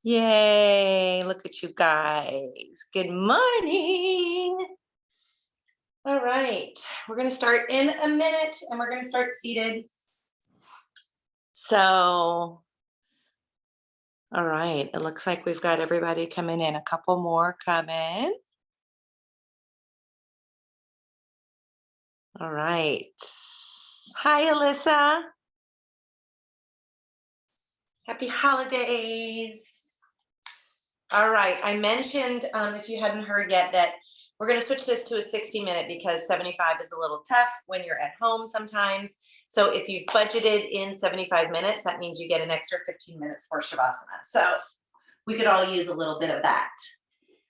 Yay, look at you guys. Good morning. All right, we're going to start in a minute and we're going to start seated. So, all right, it looks like we've got everybody coming in. A couple more coming. All right. Hi, Alyssa. Happy holidays. All right, I mentioned, if you hadn't heard yet, that we're going to switch this to a 60-minute because 75 is a little tough when you're at home sometimes. So if you've budgeted in 75 minutes, that means you get an extra 15 minutes for Shavasana. So we could all use a little bit of that.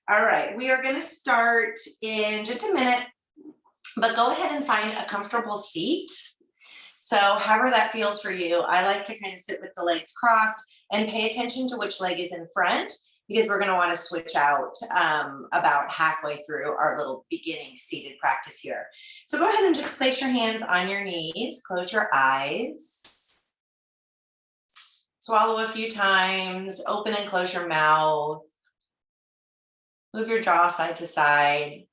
All right, we are going to start in just a minute, but go ahead and find a comfortable seat. So however that feels for you, I like to kind of sit with the legs crossed and pay attention to which leg is in front, because we're going to want to switch out about halfway through our little beginning seated practice here. So go ahead and just place your hands on your knees, close your eyes, swallow a few times, open and close your mouth, move your jaw side to side.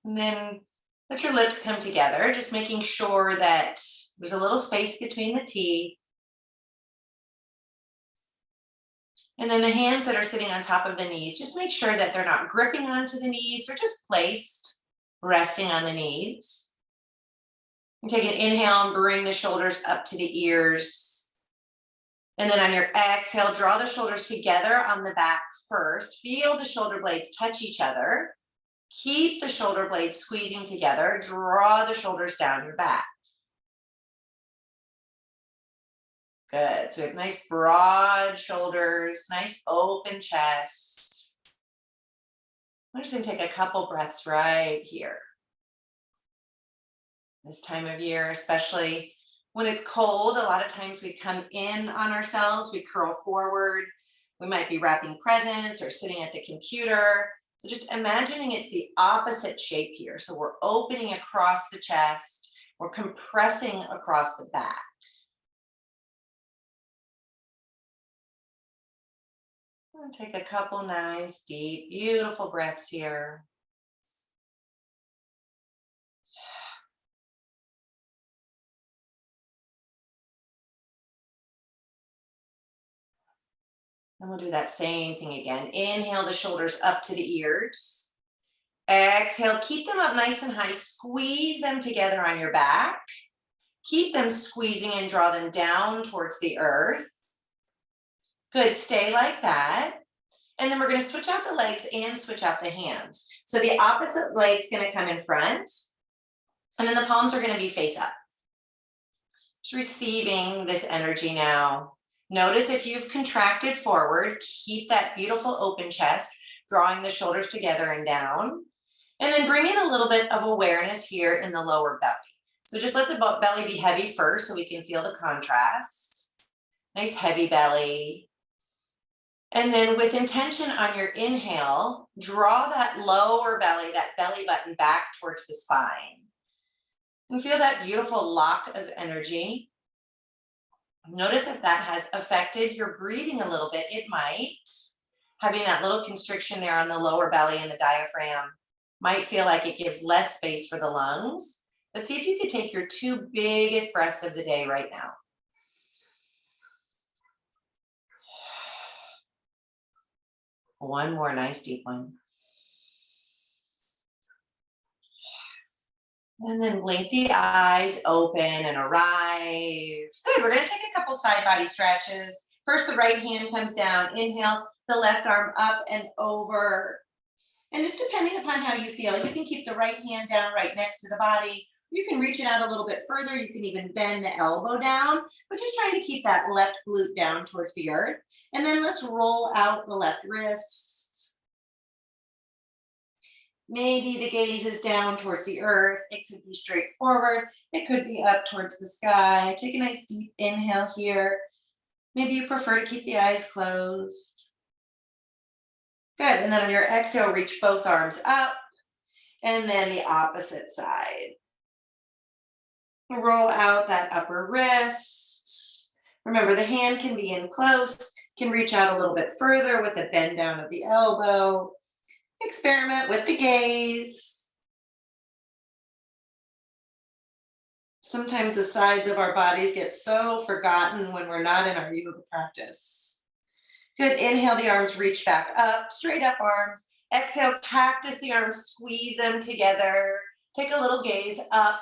And then let your lips come together, just making sure that there's a little space between the teeth. And then the hands that are sitting on top of the knees, just make sure that they're not gripping onto the knees. They're just placed, resting on the knees. And take an inhale and bring the shoulders up to the ears. And then on your exhale, draw the shoulders together on the back first. Feel the shoulder blades touch each other. Keep the shoulder blades squeezing together. Draw the shoulders down your back. Good. So we have nice broad shoulders, nice open chest. I'm just going to take a couple breaths right here. This time of year, especially when it's cold, a lot of times we come in on ourselves, we curl forward. We might be wrapping presents or sitting at the computer. So just imagining it's the opposite shape here. So we're opening across the chest, we're compressing across the back. And take a couple nice, deep, beautiful breaths here. And we'll do that same thing again. Inhale the shoulders up to the ears. Exhale, keep them up nice and high. Squeeze them together on your back. Keep them squeezing and draw them down towards the earth. Good, stay like that. And then we're going to switch out the legs and switch out the hands. So the opposite leg's going to come in front, and then the palms are going to be face up. Just receiving this energy now. Notice if you've contracted forward, keep that beautiful open chest, drawing the shoulders together and down. And then bring in a little bit of awareness here in the lower belly. So just let the belly be heavy first so we can feel the contrast. Nice heavy belly. And then with intention on your inhale, draw that lower belly, that belly button back towards the spine. And feel that beautiful lock of energy. Notice if that has affected your breathing a little bit. It might. Having that little constriction there on the lower belly and the diaphragm might feel like it gives less space for the lungs. But see if you could take your two biggest breaths of the day right now. One more nice deep one. And then blink the eyes, open and arrive. Good, we're gonna take a couple side body stretches. First, the right hand comes down. Inhale, the left arm up and over. And just depending upon how you feel, you can keep the right hand down right next to the body. You can reach it out a little bit further. You can even bend the elbow down, but just trying to keep that left glute down towards the earth. And then let's roll out the left wrist. Maybe the gaze is down towards the earth. It could be straight forward. It could be up towards the sky. Take a nice deep inhale here. Maybe you prefer to keep the eyes closed. Good, and then on your exhale, reach both arms up, and then the opposite side. Roll out that upper wrist. Remember, the hand can be in close, can reach out a little bit further with a bend down of the elbow. Experiment with the gaze. Sometimes the sides of our bodies get so forgotten when we're not in our yoga practice. Good, inhale, the arms reach back up, straight up arms. Exhale, cactus the arms, squeeze them together. Take a little gaze up.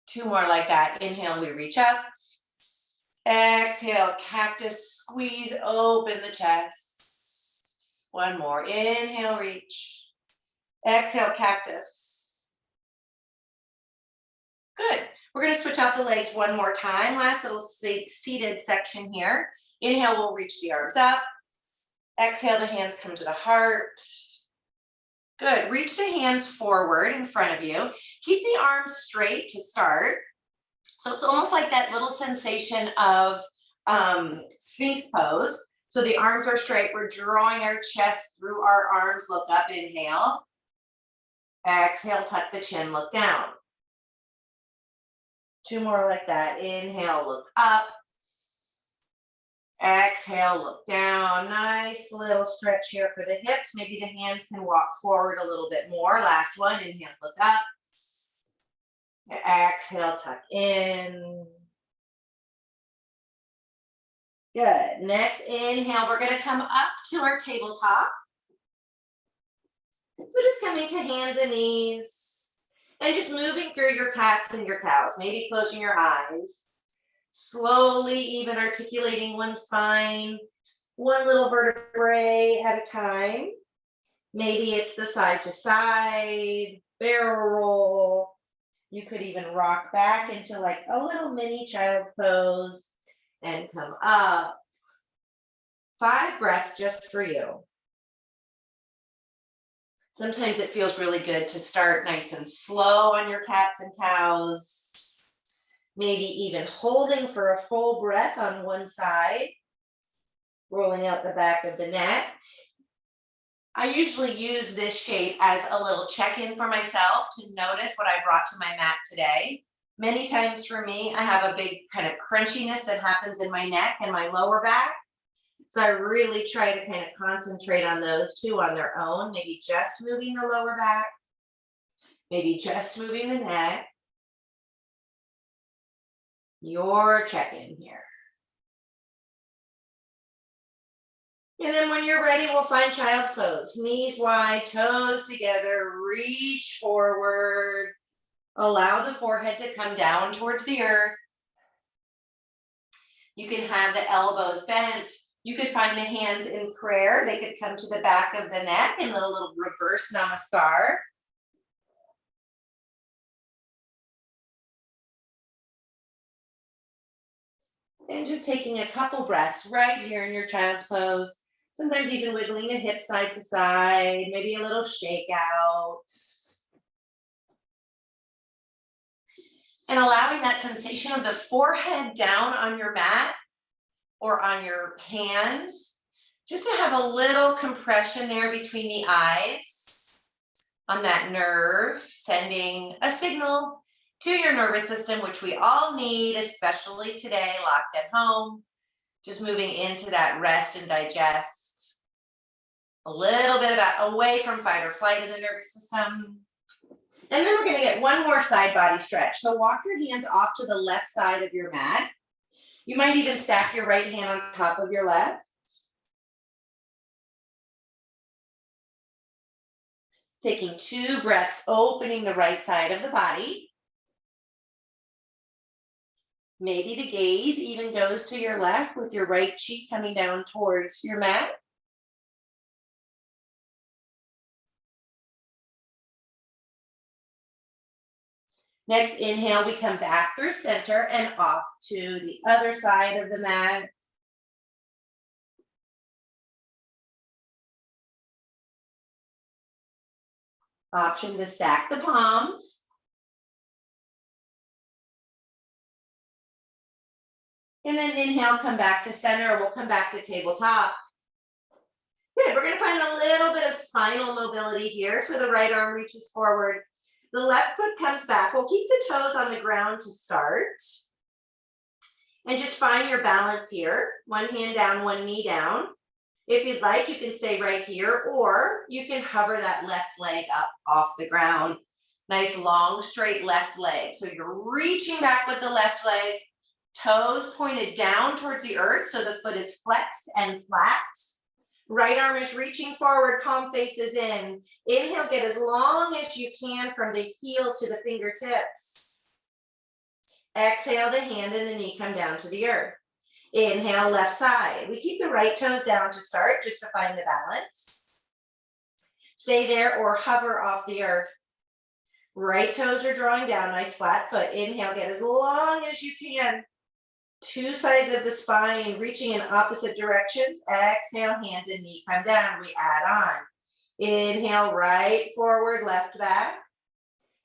2 more like that. Inhale, we reach up. Exhale, cactus, squeeze open the chest. 1 more. Inhale, reach. Exhale, cactus. Good. We're going to switch out the legs 1 more time. Last little seated section here. Inhale, we'll reach the arms up. Exhale, the hands come to the heart. Good. Reach the hands forward in front of you. Keep the arms straight to start. So it's almost like that little sensation of Sphinx pose. So the arms are straight. We're drawing our chest through our arms. Look up, inhale. Exhale, tuck the chin, look down. 2 more like that. Inhale, look up. Exhale, look down. Nice little stretch here for the hips. Maybe the hands can walk forward a little bit more. Last one. Inhale, look up. Exhale, tuck in. Good. Next inhale, we're going to come up to our tabletop. So just coming to hands and knees and just moving through your cats and your cows. Maybe closing your eyes. Slowly even articulating one spine, one little vertebrae at a time. Maybe it's the side to side, barrel roll. You could even rock back into like a little mini child pose and come up. 5 breaths just for you. Sometimes it feels really good to start nice and slow on your cats and cows. Maybe even holding for a full breath on one side, rolling out the back of the neck. I usually use this shape as a little check-in for myself to notice what I brought to my mat today. Many times for me, I have a big kind of crunchiness that happens in my neck and my lower back. So I really try to kind of concentrate on those two on their own, maybe just moving the lower back, maybe just moving the neck. Your check-in here. And then when you're ready, we'll find child's pose. Knees wide, toes together, reach forward. Allow the forehead to come down towards the earth. You can have the elbows bent. You could find the hands in prayer. They could come to the back of the neck in a little reverse namaskar. And just taking a couple breaths right here in your child's pose. Sometimes even wiggling a hip side to side, maybe a little shake out. And allowing that sensation of the forehead down on your mat or on your hands, just to have a little compression there between the eyes on that nerve, sending a signal to your nervous system, which we all need, especially today, locked at home. Just moving into that rest and digest. A little bit about away from fight or flight in the nervous system. And then we're going to get one more side body stretch. So walk your hands off to the left side of your mat. You might even stack your right hand on top of your left. Taking 2 breaths, opening the right side of the body. Maybe the gaze even goes to your left with your right cheek coming down towards your mat. Next inhale, we come back through center and off to the other side of the mat. Option to stack the palms. And then inhale, come back to center. We'll come back to tabletop. Good, we're gonna find a little bit of spinal mobility here. So the right arm reaches forward. The left foot comes back. We'll keep the toes on the ground to start. And just find your balance here. One hand down, one knee down. If you'd like, you can stay right here, or you can hover that left leg up off the ground. Nice long, straight left leg. So you're reaching back with the left leg, toes pointed down towards the earth so the foot is flexed and flat. Right arm is reaching forward, palm faces in. Inhale, get as long as you can from the heel to the fingertips. Exhale, the hand and the knee come down to the earth. Inhale, left side. We keep the right toes down to start, just to find the balance. Stay there or hover off the earth. Right toes are drawing down, nice flat foot. Inhale, get as long as you can. Two sides of the spine reaching in opposite directions. Exhale, hand and knee come down. We add on. Inhale, right forward, left back.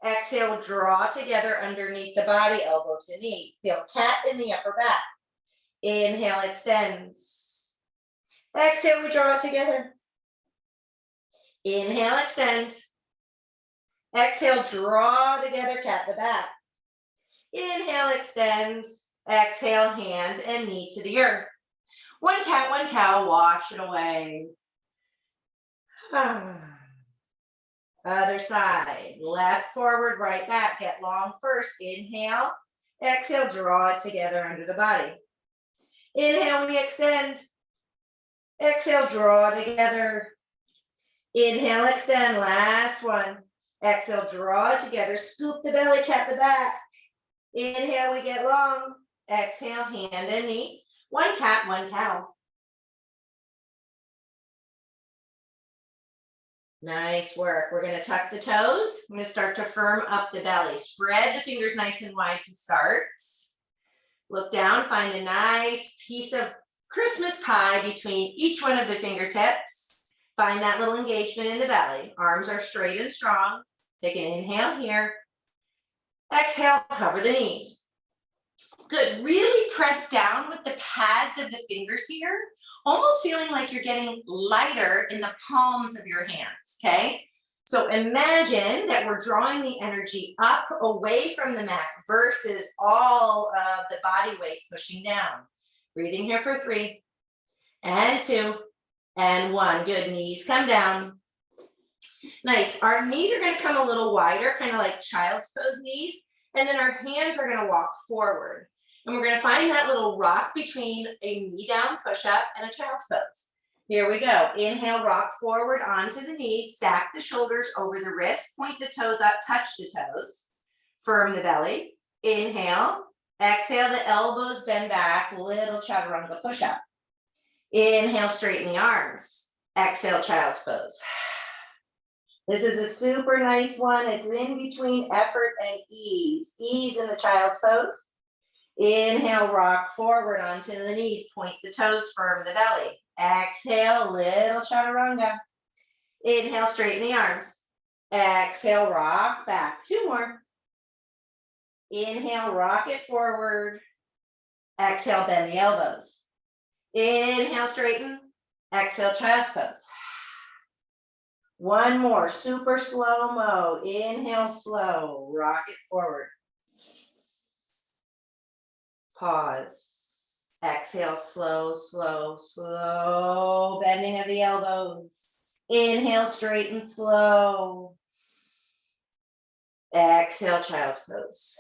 Exhale, draw together underneath the body, elbow to knee. Feel cat in the upper back. Inhale, extends. Exhale, we draw it together. Inhale, extend. Exhale, draw together, cat the back. Inhale, extend. Exhale, hand and knee to the earth. One cat, one cow, wash it away. Other side, left forward, right back, get long first. Inhale, exhale, draw it together under the body. Inhale, we extend. Exhale, draw together. Inhale, extend, last one. Exhale, draw it together, scoop the belly, cat the back. Inhale, we get long. Exhale, hand and knee. One cat, one cow. Nice work. We're going to tuck the toes. I'm going to start to firm up the belly. Spread the fingers nice and wide to start. Look down, find a nice piece of Christmas pie between each one of the fingertips. Find that little engagement in the belly. Arms are straight and strong. Take an inhale here. Exhale, cover the knees. Good. Really press down with the pads of the fingers here, almost feeling like you're getting lighter in the palms of your hands, okay? So imagine that we're drawing the energy up away from the mat versus all of the body weight pushing down. Breathing here for 3 and 2 and 1. Good. Knees come down. Nice. Our knees are going to come a little wider, kind of like child's pose knees. And then our hands are going to walk forward. And we're going to find that little rock between a knee down push-up and a child's pose. Here we go. Inhale, rock forward onto the knees, stack the shoulders over the wrist, point the toes up, touch the toes, firm the belly. Inhale, exhale, the elbows bend back, little chaturanga push-up. Inhale, straighten the arms. Exhale, child's pose. This is a super nice one. It's in between effort and ease. Ease in the child's pose. Inhale, rock forward onto the knees, point the toes, firm the belly. Exhale, little chaturanga. Inhale, straighten the arms. Exhale, rock back. 2 more. Inhale, rock it forward. Exhale, bend the elbows. Inhale, straighten. Exhale, child's pose. 1 more, super slow-mo. Inhale, slow, rock it forward. Pause. Exhale, slow, slow, slow. Bending of the elbows. Inhale, straighten, slow. Exhale, child's pose.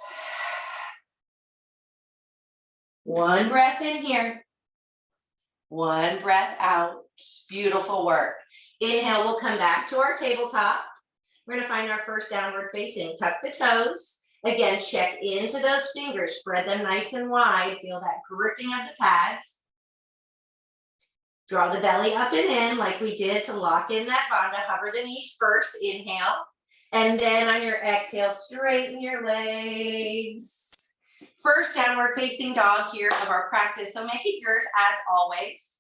1 breath in here. 1 breath out. Beautiful work. Inhale, we'll come back to our tabletop. We're going to find our first downward facing. Tuck the toes. Again, check into those fingers. Spread them nice and wide. Feel that gripping of the pads. Draw the belly up and in like we did to lock in that bandha. Hover the knees first. Inhale. And then on your exhale, straighten your legs. First downward facing dog here of our practice. So make it yours as always.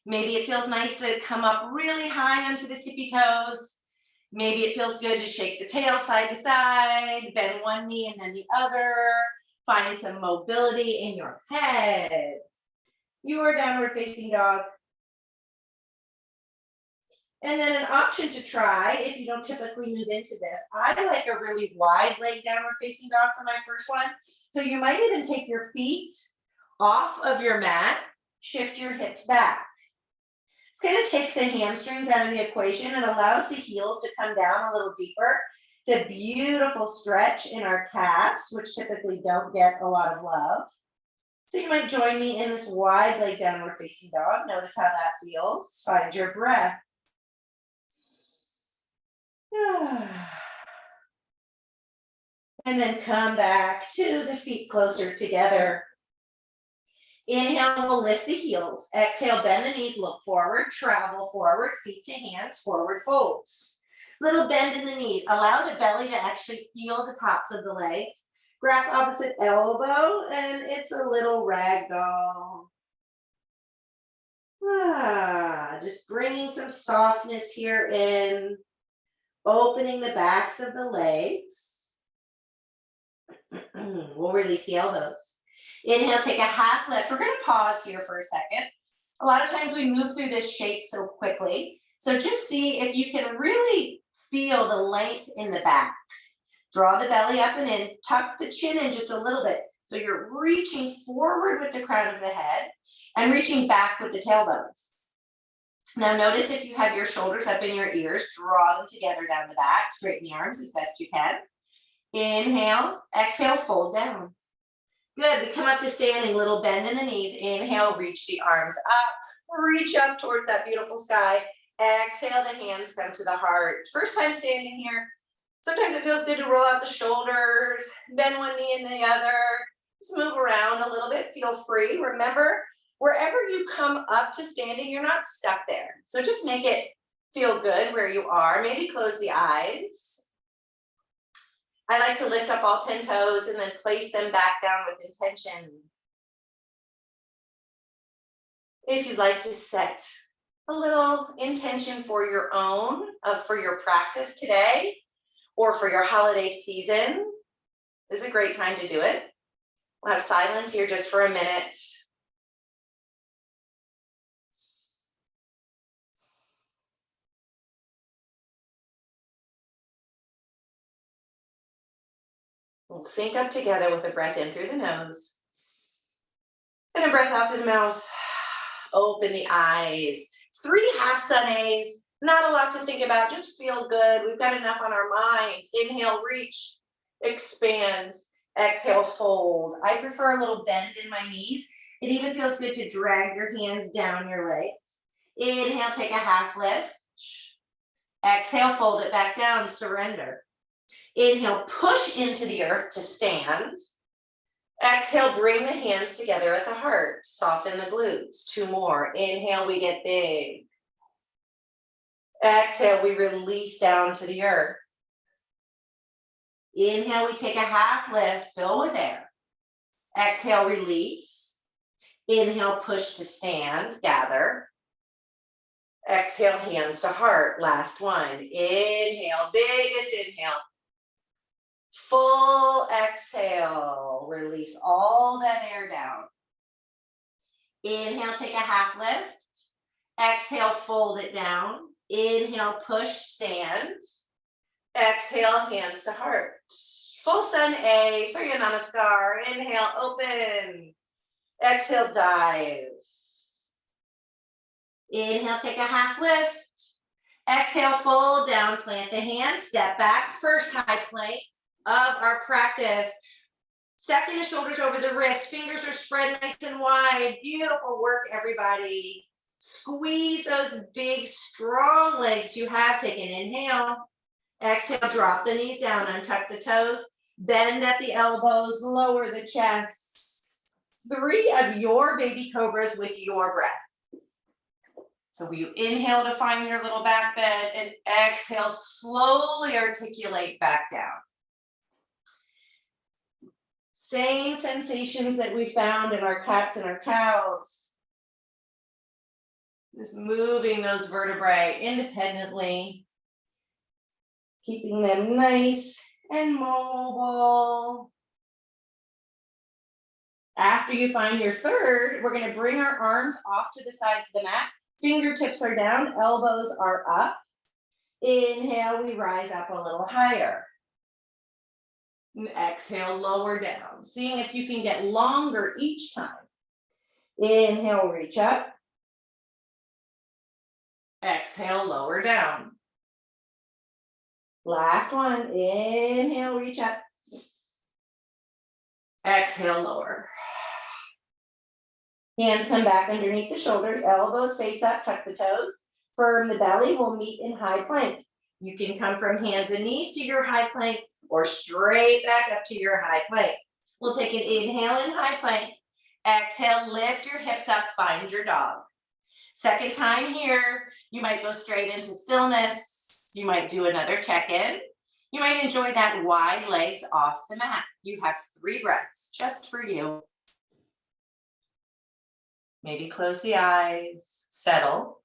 Maybe it feels nice to come up really high onto the tippy toes. Maybe it feels good to shake the tail side to side, bend one knee and then the other. Find some mobility in your head. Your downward facing dog. And then an option to try, if you don't typically move into this, I like a really wide leg downward facing dog for my first one. So you might even take your feet off of your mat, shift your hips back. This kind of takes the hamstrings out of the equation and allows the heels to come down a little deeper. It's a beautiful stretch in our calves, which typically don't get a lot of love. So you might join me in this wide leg downward facing dog. Notice how that feels. Find your breath. And then come back to the feet closer together. Inhale, we'll lift the heels. Exhale, bend the knees, look forward, travel forward, feet to hands, forward folds. Little bend in the knees. Allow the belly to actually feel the tops of the legs. Grab opposite elbow, and it's a little ragdoll. Just bringing some softness here in, opening the backs of the legs. We'll release the elbows. Inhale, take a half lift. We're going to pause here for a second. A lot of times we move through this shape so quickly. So just see if you can really feel the length in the back. Draw the belly up and in, tuck the chin in just a little bit. So you're reaching forward with the crown of the head and reaching back with the tailbones. Now notice if you have your shoulders up in your ears, draw them together down the back, straighten the arms as best you can. Inhale, exhale, fold down. Good, we come up to standing, little bend in the knees. Inhale, reach the arms up, reach up towards that beautiful sky. Exhale, the hands come to the heart. First time standing here. Sometimes it feels good to roll out the shoulders, bend one knee and the other. Just move around a little bit, feel free. Remember, wherever you come up to standing, you're not stuck there. So just make it feel good where you are. Maybe close the eyes. I like to lift up all 10 toes and then place them back down with intention. If you'd like to set a little intention for your own, for your practice today, or for your holiday season, this is a great time to do it. We'll have silence here just for a minute. We'll sync up together with a breath in through the nose and a breath out through the mouth. Open the eyes. 3 half sun A's. Not a lot to think about. Just feel good. We've got enough on our mind. Inhale, reach, expand. Exhale, fold. I prefer a little bend in my knees. It even feels good to drag your hands down your legs. Inhale, take a half lift. Exhale, fold it back down, surrender. Inhale, push into the earth to stand. Exhale, bring the hands together at the heart. Soften the glutes. 2 more. Inhale, we get big. Exhale, we release down to the earth. Inhale, we take a half lift, fill with air. Exhale, release. Inhale, push to stand, gather. Exhale, hands to heart. Last one. Inhale, biggest inhale. Full exhale. Release all that air down. Inhale, take a half lift. Exhale, fold it down. Inhale, push, stand. Exhale, hands to heart. Full sun A, Surya Namaskar. Inhale, open. Exhale, dive. Inhale, take a half lift. Exhale, fold down, plant the hands, step back. First high plank of our practice. Stacking the shoulders over the wrists. Fingers are spread nice and wide. Beautiful work, everybody. Squeeze those big, strong legs you have. Take an inhale. Exhale, drop the knees down, untuck the toes. Bend at the elbows, lower the chest. 3 of your baby cobras with your breath. So you inhale to find your little back bend and exhale, slowly articulate back down. Same sensations that we found in our cats and our cows. Just moving those vertebrae independently, keeping them nice and mobile. After you find your third, we're going to bring our arms off to the sides of the mat. Fingertips are down, elbows are up. Inhale, we rise up a little higher. And exhale, lower down. Seeing if you can get longer each time. Inhale, reach up. Exhale, lower down. Last one. Inhale, reach up. Exhale, lower. Hands come back underneath the shoulders, elbows face up, tuck the toes. Firm the belly, we'll meet in high plank. You can come from hands and knees to your high plank or straight back up to your high plank. We'll take an inhale in high plank. Exhale, lift your hips up, find your dog. Second time here, you might go straight into stillness. You might do another check-in. You might enjoy that wide legs off the mat. You have 3 breaths just for you. Maybe close the eyes, settle.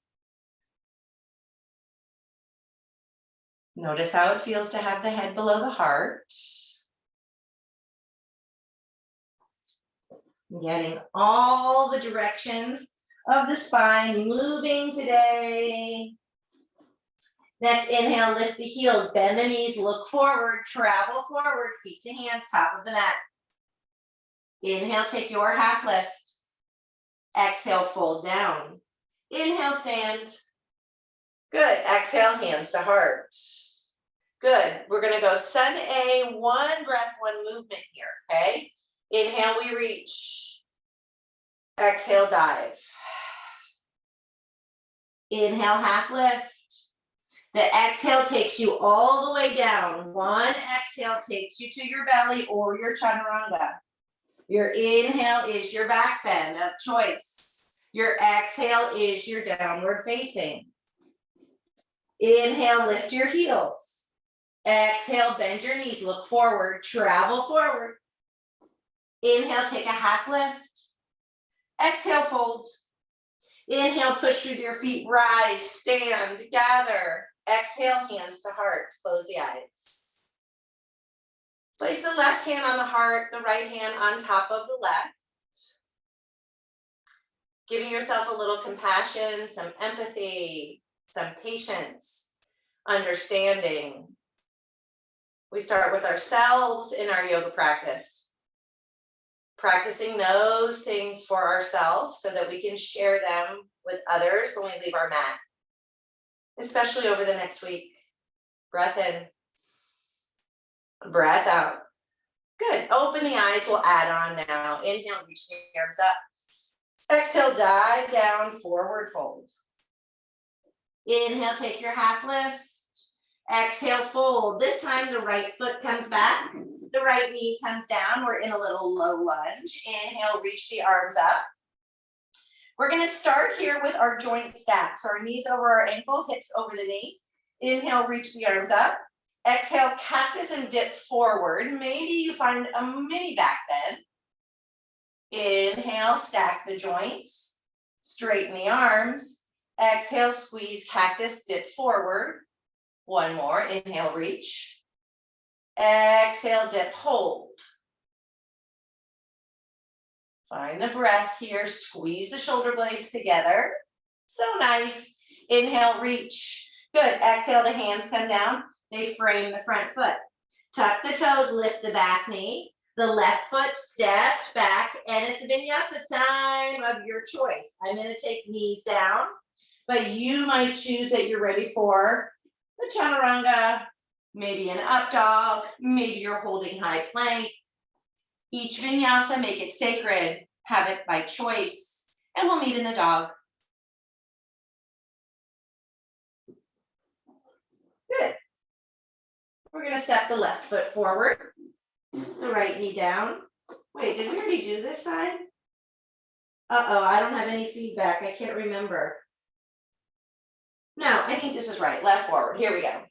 Notice how it feels to have the head below the heart. Getting all the directions of the spine moving today. Next, inhale, lift the heels, bend the knees, look forward, travel forward, feet to hands, top of the mat. Inhale, take your half lift. Exhale, fold down. Inhale, stand. Good. Exhale, hands to heart. Good. We're going to go sun A, 1 breath, 1 movement here, okay? Inhale, we reach. Exhale, dive. Inhale, half lift. The exhale takes you all the way down. 1 exhale takes you to your belly or your chaturanga. Your inhale is your back bend of choice. Your exhale is your downward facing. Inhale, lift your heels. Exhale, bend your knees, look forward, travel forward. Inhale, take a half lift. Exhale, fold. Inhale, push through your feet, rise, stand, gather. Exhale, hands to heart, close the eyes. Place the left hand on the heart, the right hand on top of the left. Giving yourself a little compassion, some empathy, some patience, understanding. We start with ourselves in our yoga practice. Practicing those things for ourselves so that we can share them with others when we leave our mat, especially over the next week. Breath in, breath out. Good. Open the eyes. We'll add on now. Inhale, reach the arms up. Exhale, dive down, forward fold. Inhale, take your half lift. Exhale, fold. This time the right foot comes back. The right knee comes down. We're in a little low lunge. Inhale, reach the arms up. We're going to start here with our joint stack. So our knees over our ankle, hips over the knee. Inhale, reach the arms up. Exhale, cactus and dip forward. Maybe you find a mini back bend. Inhale, stack the joints. Straighten the arms. Exhale, squeeze cactus, dip forward. 1 more. Inhale, reach. Exhale, dip, hold. Find the breath here. Squeeze the shoulder blades together. So nice. Inhale, reach. Good. Exhale, the hands come down. They frame the front foot. Tuck the toes, lift the back knee. The left foot steps back, and it's vinyasa time of your choice. I'm going to take knees down, but you might choose that you're ready for the chaturanga, maybe an up dog, maybe you're holding high plank. Each vinyasa, make it sacred, have it by choice, and we'll meet in the dog. Good. We're going to step the left foot forward, the right knee down. Wait, did we already do this side? Uh-oh, I don't have any feedback. I can't remember. No, I think this is right. Left forward. Here we go.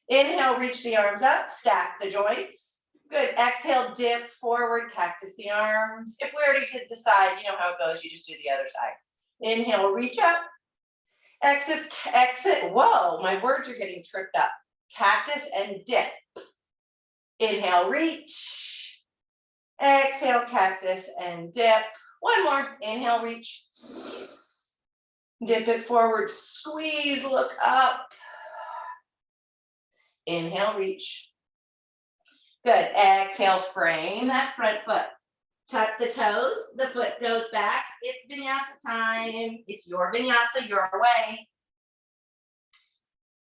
Inhale, reach the arms up, stack the joints. Good. Exhale, dip forward, cactus the arms. If we already did the side, you know how it goes. You just do the other side. Inhale, reach up. Exit. Whoa, my words are getting tripped up. Cactus and dip. Inhale, reach. Exhale, cactus and dip. 1 more. Inhale, reach. Dip it forward. Squeeze, look up. Inhale, reach. Good. Exhale, frame that front foot. Tuck the toes, the foot goes back. It's vinyasa time. It's your vinyasa, your way.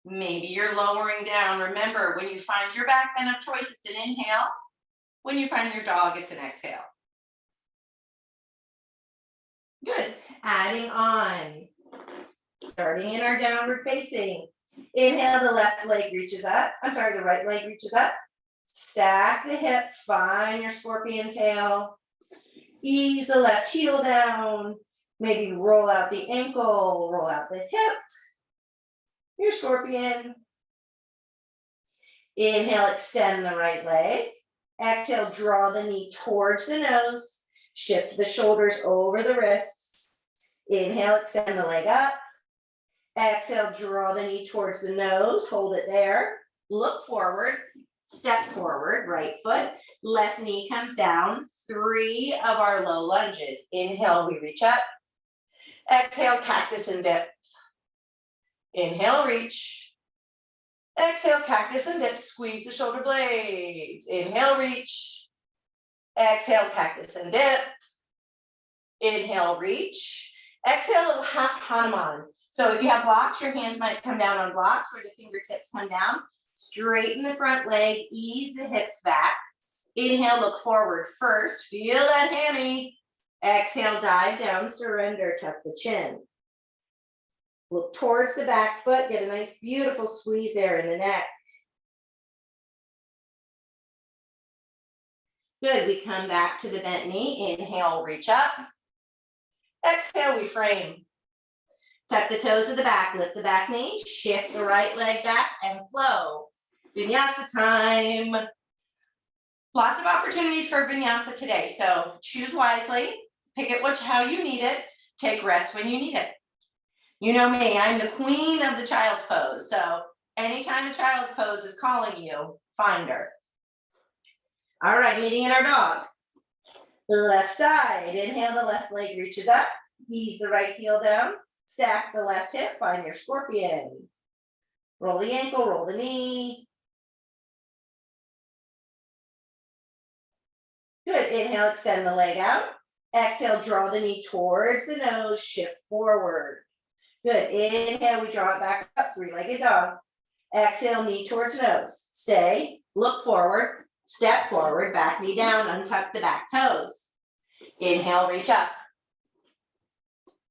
Maybe you're lowering down. Remember, when you find your back bend of choice, it's an inhale. When you find your dog, it's an exhale. Good. Adding on. Starting in our downward facing. Inhale, the left leg reaches up. I'm sorry, the right leg reaches up. Stack the hip, find your scorpion tail. Ease the left heel down. Maybe roll out the ankle, roll out the hip. Your scorpion. Inhale, extend the right leg. Exhale, draw the knee towards the nose. Shift the shoulders over the wrists. Inhale, extend the leg up. Exhale, draw the knee towards the nose. Hold it there. Look forward. Step forward, right foot. Left knee comes down. 3 of our low lunges. Inhale, we reach up. Exhale, cactus and dip. Inhale, reach. Exhale, cactus and dip. Squeeze the shoulder blades. Inhale, reach. Exhale, cactus and dip. Inhale, reach. Exhale, little half Hanuman. So if you have blocks, your hands might come down on blocks where the fingertips come down. Straighten the front leg, ease the hips back. Inhale, look forward first. Feel that hammy. Exhale, dive down, surrender, tuck the chin. Look towards the back foot, get a nice, beautiful squeeze there in the neck. Good, we come back to the bent knee. Inhale, reach up. Exhale, we frame. Tuck the toes to the back, lift the back knee, shift the right leg back and flow. Vinyasa time. Lots of opportunities for vinyasa today, so choose wisely, pick it how you need it, take rest when you need it. You know me, I'm the queen of the child's pose, so anytime a child's pose is calling you, find her. All right, meeting in our dog. Left side, inhale, the left leg reaches up, ease the right heel down, stack the left hip, find your scorpion. Roll the ankle, roll the knee. Good, inhale, extend the leg out. Exhale, draw the knee towards the nose, shift forward. Good, inhale, we draw it back up, 3-legged dog. Exhale, knee towards nose. Stay, look forward, step forward, back knee down, untuck the back toes. Inhale, reach up.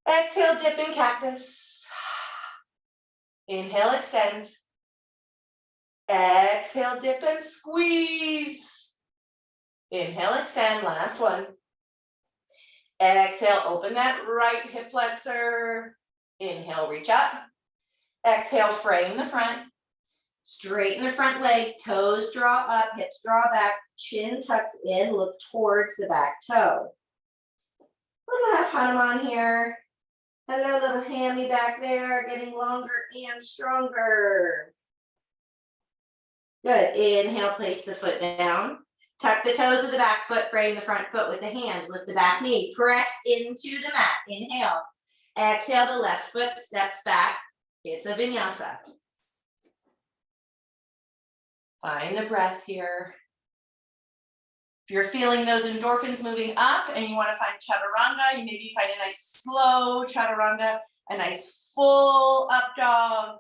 Exhale, dip in cactus. Inhale, extend. Exhale, dip and squeeze. Inhale, extend, last one. Exhale, open that right hip flexor. Inhale, reach up. Exhale, frame the front. Straighten the front leg, toes draw up, hips draw back, chin tucks in, look towards the back toe. Little half Hanuman here. Hello, little hammy back there, getting longer and stronger. Good, inhale, place the foot down. Tuck the toes of the back foot, frame the front foot with the hands, lift the back knee, press into the mat, inhale. Exhale, the left foot steps back. It's a vinyasa. Find the breath here. If you're feeling those endorphins moving up and you want to find chaturanga, you maybe find a nice slow chaturanga, a nice full up dog.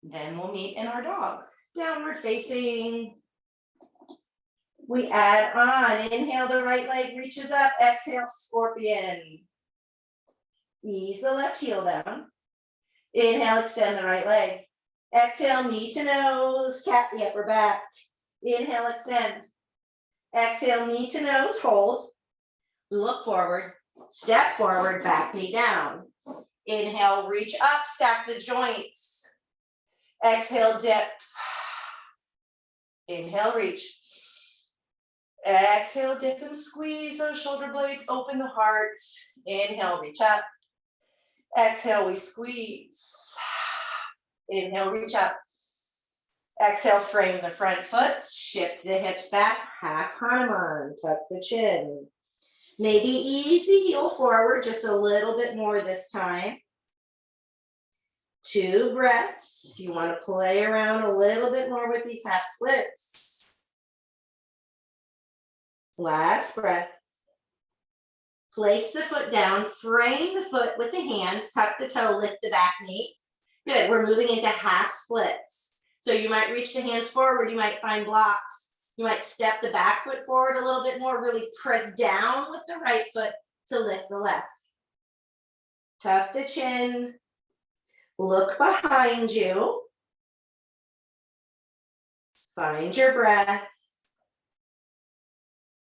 Then we'll meet in our dog. Downward facing. We add on. Inhale, the right leg reaches up. Exhale, scorpion. Ease the left heel down. Inhale, extend the right leg. Exhale, knee to nose, cat the upper back. Inhale, extend. Exhale, knee to nose, hold. Look forward, step forward, back knee down. Inhale, reach up, stack the joints. Exhale, dip. Inhale, reach. Exhale, dip and squeeze those shoulder blades, open the heart. Inhale, reach up. Exhale, we squeeze. Inhale, reach up. Exhale, frame the front foot, shift the hips back, half Hanuman, tuck the chin. Maybe ease the heel forward just a little bit more this time. 2 breaths. If you want to play around a little bit more with these half splits. Last breath. Place the foot down, frame the foot with the hands, tuck the toe, lift the back knee. Good, we're moving into half splits. So you might reach the hands forward, you might find blocks. You might step the back foot forward a little bit more, really press down with the right foot to lift the left. Tuck the chin, look behind you. Find your breath.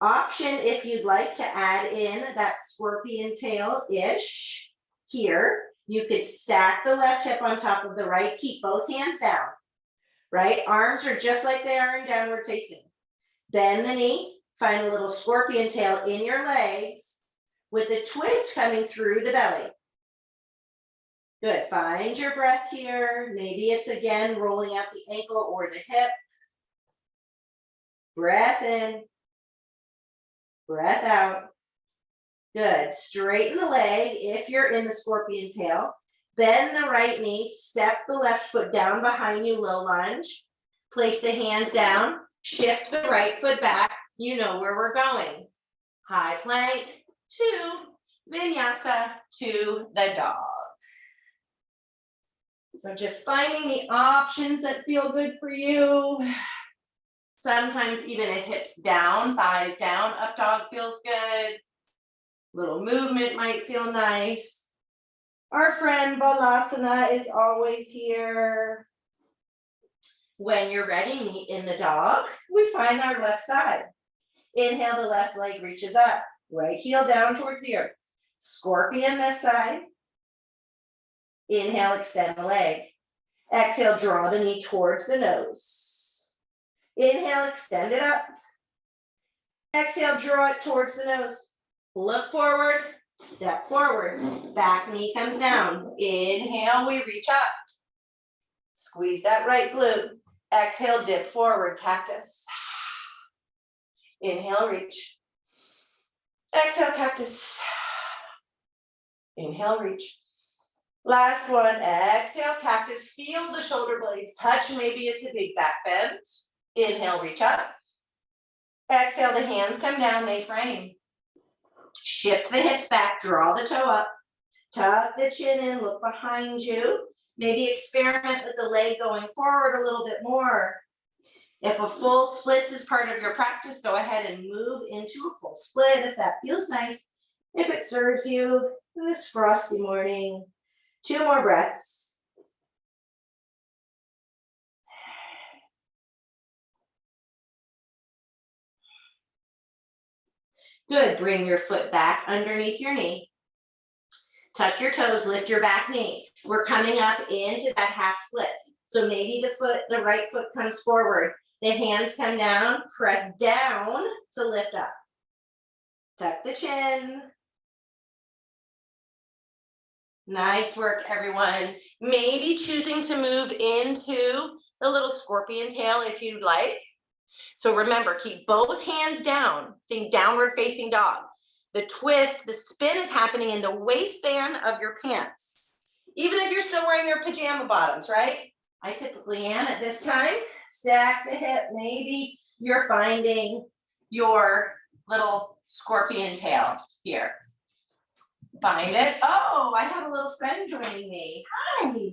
Option if you'd like to add in that scorpion tail-ish here. You could stack the left hip on top of the right, keep both hands down, right? Arms are just like they are in downward facing. Bend the knee, find a little scorpion tail in your legs with a twist coming through the belly. Good, find your breath here. Maybe it's again rolling out the ankle or the hip. Breath in, breath out. Good, straighten the leg if you're in the scorpion tail. Bend the right knee, step the left foot down behind you, low lunge. Place the hands down, shift the right foot back. You know where we're going. High plank to vinyasa to the dog. So just finding the options that feel good for you. Sometimes even a hips down, thighs down, up dog feels good. Little movement might feel nice. Our friend Balasana is always here. When you're ready, meet in the dog. We find our left side. Inhale, the left leg reaches up. Right heel down towards the earth. Scorpion this side. Inhale, extend the leg. Exhale, draw the knee towards the nose. Inhale, extend it up. Exhale, draw it towards the nose. Look forward, step forward. Back knee comes down. Inhale, we reach up. Squeeze that right glute. Exhale, dip forward, cactus. Inhale, reach. Exhale, cactus. Inhale, reach. Last one, exhale, cactus. Feel the shoulder blades touch. Maybe it's a big back bend. Inhale, reach up. Exhale, the hands come down, they frame. Shift the hips back, draw the toe up. Tuck the chin in, look behind you. Maybe experiment with the leg going forward a little bit more. If a full splits is part of your practice, go ahead and move into a full split if that feels nice. If it serves you this frosty morning. 2 more breaths. Good, bring your foot back underneath your knee. Tuck your toes, lift your back knee. We're coming up into that half split. So maybe the right foot comes forward. The hands come down, press down to lift up. Tuck the chin. Nice work, everyone. Maybe choosing to move into the little scorpion tail if you'd like. So remember, keep both hands down. Think downward facing dog. The twist, the spin is happening in the waistband of your pants. Even if you're still wearing your pajama bottoms, right? I typically am at this time. Stack the hip. Maybe you're finding your little scorpion tail here. Find it. Oh, I have a little friend joining me. Hi. Hi, little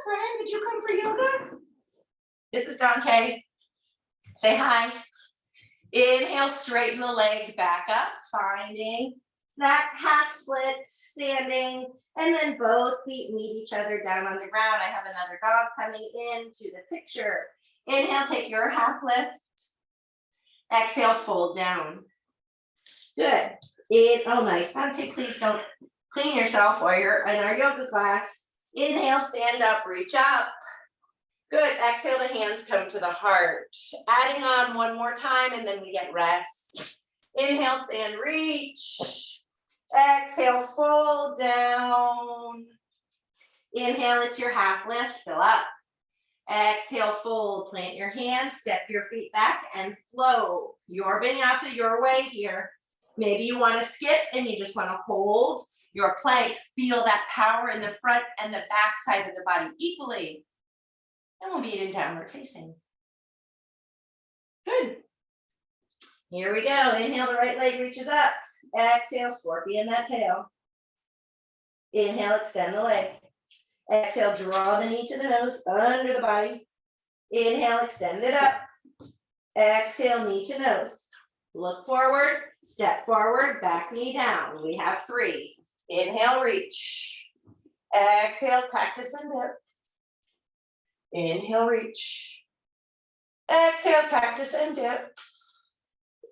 friend. Did you come for yoga? This is Dante. Say hi. Inhale, straighten the leg back up, finding that half split, standing, and then both feet meet each other down on the ground. I have another dog coming into the picture. Inhale, take your half lift. Exhale, fold down. Good. Oh, nice. Dante, please don't clean yourself while you're in our yoga class. Inhale, stand up, reach up. Good. Exhale, the hands come to the heart. Adding on one more time, and then we get rest. Inhale, stand, reach. Exhale, fold down. Inhale, it's your half lift, fill up. Exhale, fold, plant your hands, step your feet back, and flow. Your vinyasa, your way here. Maybe you want to skip and you just want to hold your plank. Feel that power in the front and the back side of the body equally. And we'll meet in downward facing. Good. Here we go. Inhale, the right leg reaches up. Exhale, scorpion that tail. Inhale, extend the leg. Exhale, draw the knee to the nose, under the body. Inhale, extend it up. Exhale, knee to nose. Look forward, step forward, back knee down. We have 3. Inhale, reach. Exhale, cactus and dip. Inhale, reach. Exhale, cactus and dip.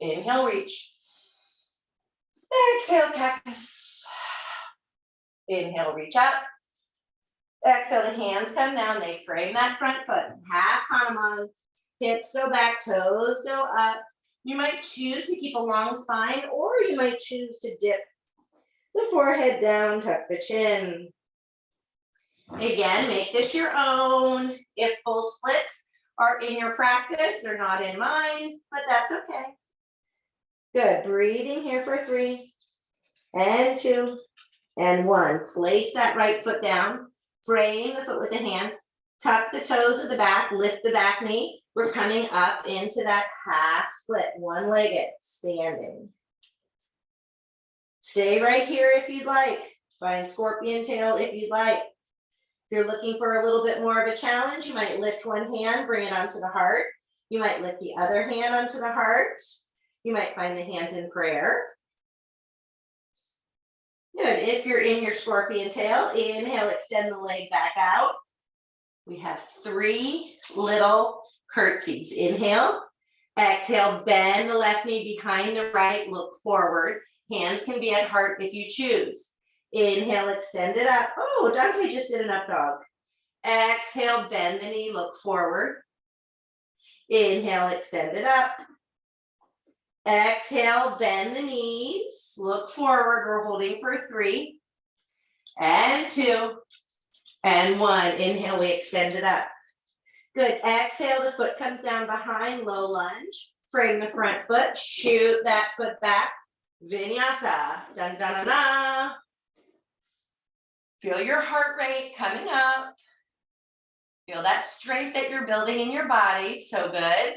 Inhale, reach. Exhale, cactus. Inhale, reach up. Exhale, the hands come down. They frame that front foot. Half Hanuman. Hips go back, toes go up. You might choose to keep a long spine, or you might choose to dip the forehead down, tuck the chin. Again, make this your own. If full splits are in your practice, they're not in mine, but that's okay. Good, breathing here for 3, and 2, and 1. Place that right foot down, frame the foot with the hands, tuck the toes to the back, lift the back knee. We're coming up into that half split, one-legged, standing. Stay right here if you'd like. Find scorpion tail if you'd like. If you're looking for a little bit more of a challenge, you might lift one hand, bring it onto the heart. You might lift the other hand onto the heart. You might find the hands in prayer. Good. If you're in your scorpion tail, inhale, extend the leg back out. We have 3 little curtsies. Inhale, exhale, bend the left knee behind the right, look forward. Hands can be at heart if you choose. Inhale, extend it up. Oh, Dante just did an up dog. Exhale, bend the knee, look forward. Inhale, extend it up. Exhale, bend the knees, look forward. We're holding for 3, and 2, and 1. Inhale, we extend it up. Good. Exhale, the foot comes down behind, low lunge. Frame the front foot, shoot that foot back. Vinyasa. Dun, dun, dun, dun. Feel your heart rate coming up. Feel that strength that you're building in your body. So good.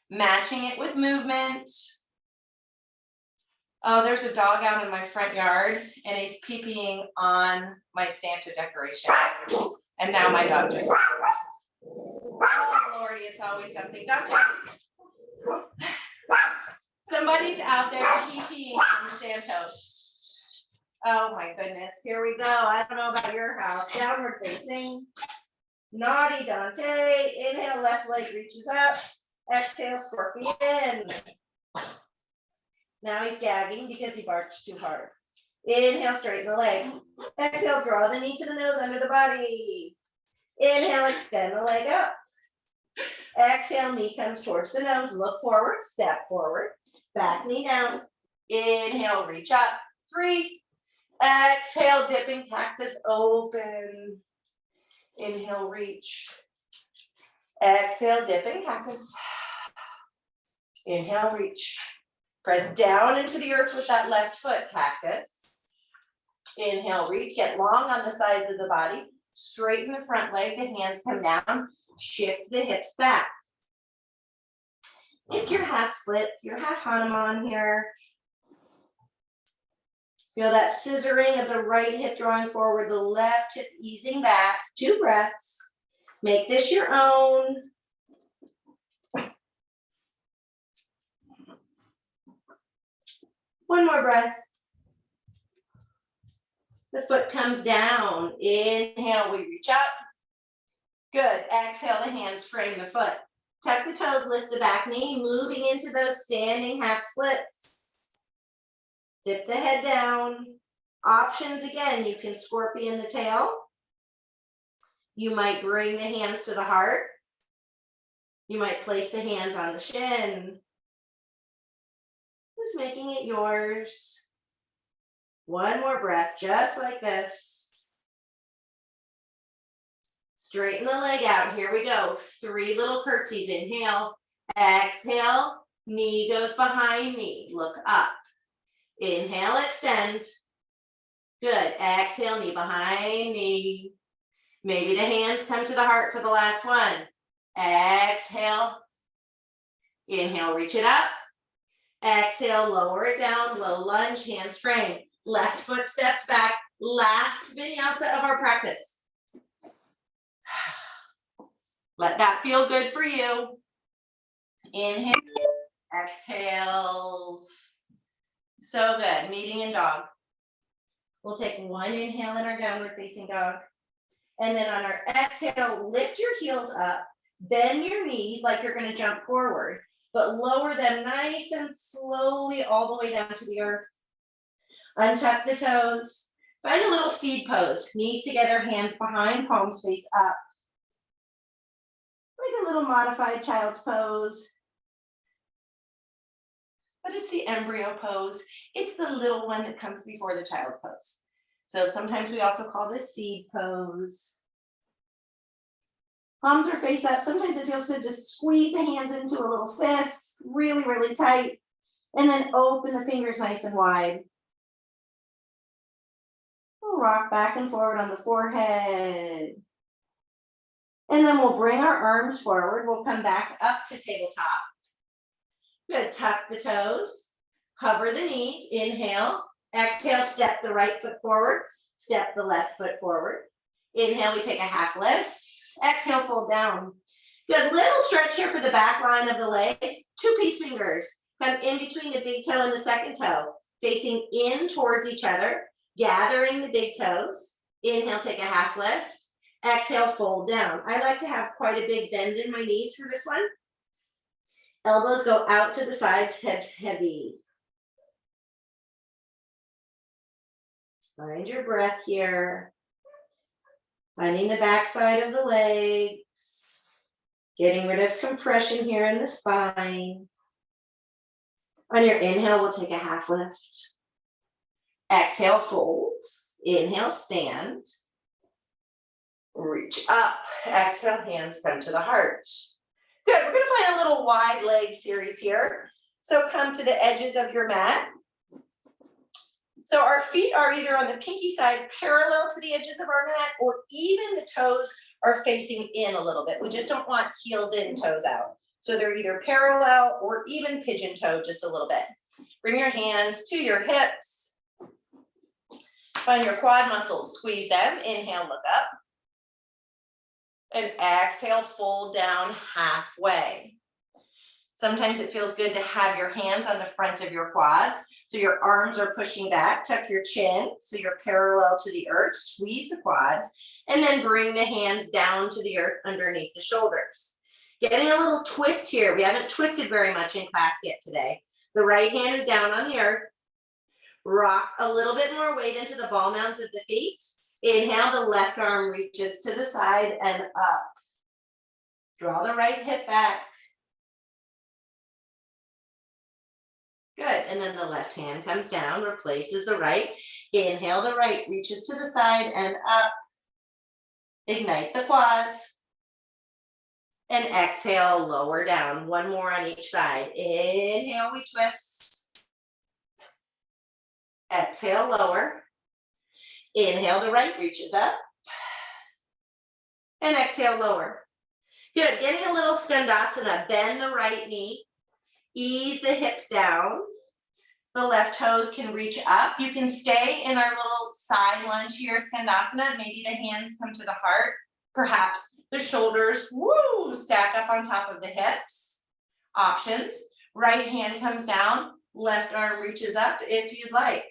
Matching it with movement. Oh, there's a dog out in my front yard, and he's pee-peeing on my Santa decoration. And now my dog just... Oh, Lordy, it's always something. Dante. Somebody's out there pee-peeing on Santos. Oh my goodness, here we go. I don't know about your house. Downward facing. Naughty Dante. Inhale, left leg reaches up. Exhale, scorpion. Now he's gagging because he barked too hard. Inhale, straighten the leg. Exhale, draw the knee to the nose under the body. Inhale, extend the leg up. Exhale, knee comes towards the nose. Look forward, step forward. Back knee down. Inhale, reach up. 3. Exhale, dipping cactus, open. Inhale, reach. Exhale, dipping cactus. Inhale, reach. Press down into the earth with that left foot, cactus. Inhale, reach. Get long on the sides of the body. Straighten the front leg. The hands come down. Shift the hips back. It's your half splits, your half Hanuman here. Feel that scissoring of the right hip drawing forward, the left hip easing back. 2 breaths. Make this your own. One more breath. The foot comes down. Inhale, we reach up. Good. Exhale, the hands frame the foot. Tuck the toes, lift the back knee, moving into those standing half splits. Dip the head down. Options again, you can scorpion the tail. You might bring the hands to the heart. You might place the hands on the shin. Just making it yours. One more breath, just like this. Straighten the leg out. Here we go. 3 little curtsies. Inhale, exhale, knee goes behind knee. Look up. Inhale, extend. Good. Exhale, knee behind knee. Maybe the hands come to the heart for the last one. Exhale. Inhale, reach it up. Exhale, lower it down, low lunge, hands frame. Left foot steps back. Last vinyasa of our practice. Let that feel good for you. Inhale, exhales. So good, meeting in dog. We'll take one inhale in our downward facing dog. And then on our exhale, lift your heels up, bend your knees like you're gonna jump forward, but lower them nice and slowly all the way down to the earth. Untuck the toes. Find a little seed pose. Knees together, hands behind, palms face up. Like a little modified child's pose. But it's the embryo pose. It's the little one that comes before the child's pose. So sometimes we also call this seed pose. Palms are face up. Sometimes it feels good to squeeze the hands into a little fist, really, really tight. And then open the fingers nice and wide. We'll rock back and forward on the forehead. And then we'll bring our arms forward. We'll come back up to tabletop. Good, tuck the toes, hover the knees, inhale, exhale, step the right foot forward, step the left foot forward. Inhale, we take a half lift, exhale, fold down. Good, little stretch here for the back line of the legs, 2-piece fingers. Come in between the big toe and the second toe, facing in towards each other, gathering the big toes. Inhale, take a half lift, exhale, fold down. I like to have quite a big bend in my knees for this one. Elbows go out to the sides, head's heavy. Find your breath here. Finding the back side of the legs. Getting rid of compression here in the spine. On your inhale, we'll take a half lift. Exhale, fold. Inhale, stand. Reach up. Exhale, hands come to the heart. Good, we're gonna find a little wide leg series here. So come to the edges of your mat. So our feet are either on the pinky side parallel to the edges of our mat, or even the toes are facing in a little bit. We just don't want heels in, toes out. So they're either parallel or even pigeon toe just a little bit. Bring your hands to your hips. Find your quad muscles, squeeze them. Inhale, look up. And exhale, fold down halfway. Sometimes it feels good to have your hands on the front of your quads, so your arms are pushing back. Tuck your chin so you're parallel to the earth. Squeeze the quads, and then bring the hands down to the earth underneath the shoulders. Getting a little twist here. We haven't twisted very much in class yet today. The right hand is down on the earth. Rock a little bit more weight into the ball mounds of the feet. Inhale, the left arm reaches to the side and up. Draw the right hip back. Good, and then the left hand comes down, replaces the right. Inhale, the right reaches to the side and up. Ignite the quads. And exhale, lower down. One more on each side. Inhale, we twist. Exhale, lower. Inhale, the right reaches up. And exhale, lower. Good, getting a little skandasana. Bend the right knee. Ease the hips down. The left toes can reach up. You can stay in our little side lunge here, skandasana. Maybe the hands come to the heart. Perhaps the shoulders, stack up on top of the hips. Options. Right hand comes down. Left arm reaches up if you'd like.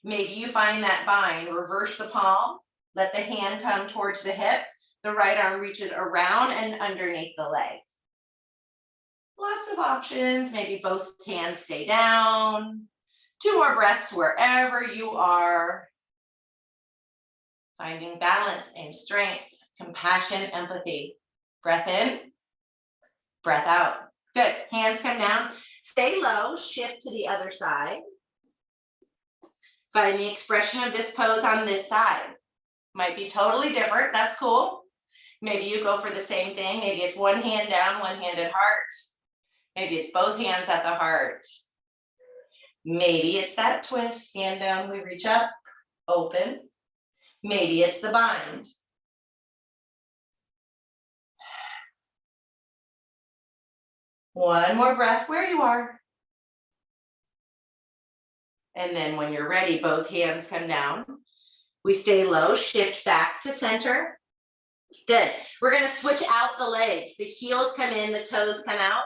Maybe you find that bind. Reverse the palm. Let the hand come towards the hip. The right arm reaches around and underneath the leg. Lots of options. Maybe both hands stay down. 2 more breaths wherever you are. Finding balance and strength, compassion, empathy. Breath in, breath out. Good. Hands come down. Stay low. Shift to the other side. Find the expression of this pose on this side. Might be totally different. That's cool. Maybe you go for the same thing. Maybe it's one hand down, one hand at heart. Maybe it's both hands at the heart. Maybe it's that twist. Hand down, we reach up, open. Maybe it's the bind. One more breath where you are. And then when you're ready, both hands come down. We stay low, shift back to center. Good. We're going to switch out the legs. The heels come in, the toes come out.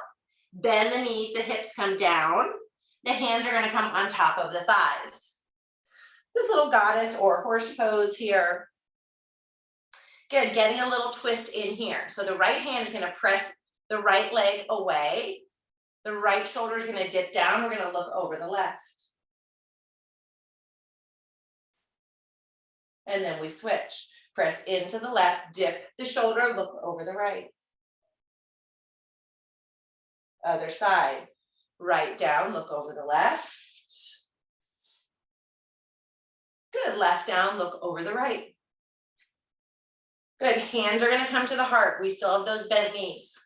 Bend the knees, the hips come down. The hands are going to come on top of the thighs. This little goddess or horse pose here. Good. Getting a little twist in here. So the right hand is going to press the right leg away. The right shoulder is going to dip down. We're going to look over the left. And then we switch. Press into the left, dip the shoulder, look over the right. Other side. Right down, look over the left. Good, left down, look over the right. Good, hands are gonna come to the heart. We still have those bent knees.